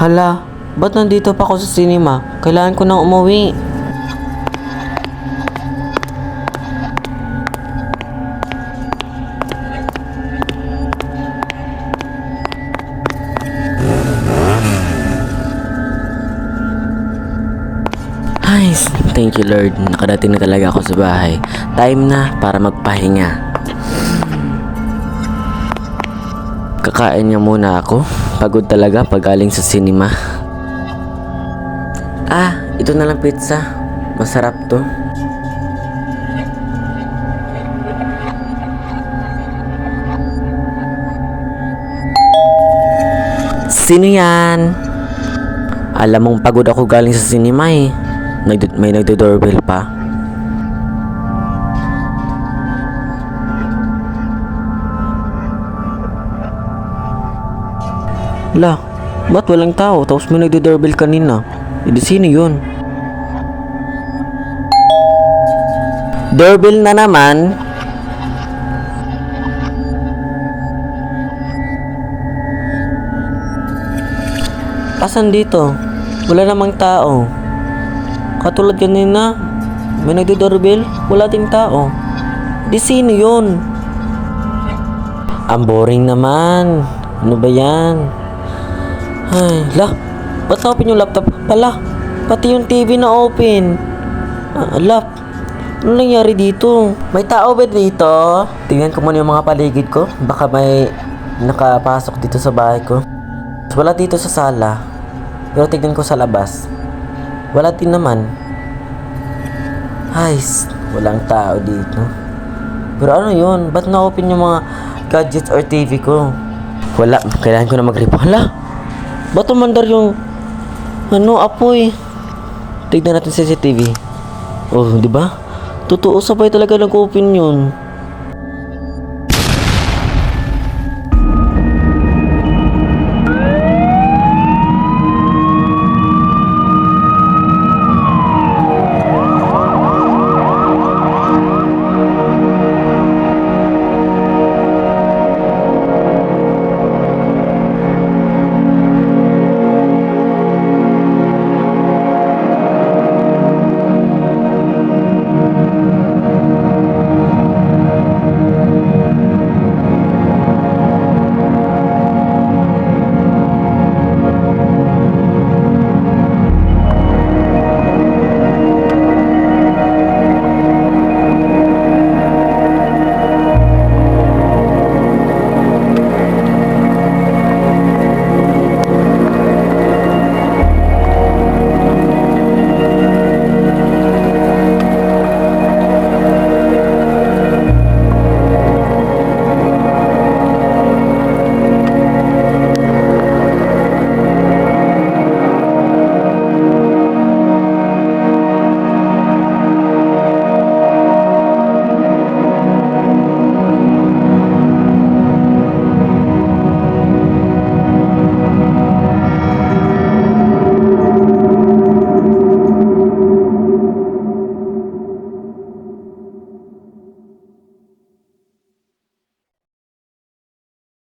Hala, ba't nandito pa ako sa cinema? Kailangan ko nang umuwi. Ay, thank you Lord. Nakadating na talaga ako sa bahay. Time na para magpahinga. Kakain niya muna ako. Pagod talaga pag galing sa cinema. Ito na lang pizza. Masarap to. Sino yan? Alam mong pagod ako galing sa cinema eh. May nagdo-doorbell pa. La, ba't walang tao? Tapos may nagdo-doorbell kanina. Di sino yun? Doorbell na naman. Asan dito? Wala namang tao. Katulad kanina, may nagdo-doorbell, wala ding tao. Di sino yun? Ang boring naman. Ano ba yan? Ay, ba't na-open yung laptop? Pati yung TV na open. Ano nangyari dito? May tao ba dito? Tingnan ko muna yung mga paligid ko. Baka may nakapasok dito sa bahay ko. Wala dito sa sala. Pero tignan ko sa labas. Wala din naman. Ay, walang tao dito. Pero ano yun? Ba't na-open yung mga gadgets or TV ko? Wala. Kailangan ko na mag-report. Ba't umandar yung apoy? Tignan natin CCTV. Oh, di ba? Totoo, sabay talaga nag-open yun.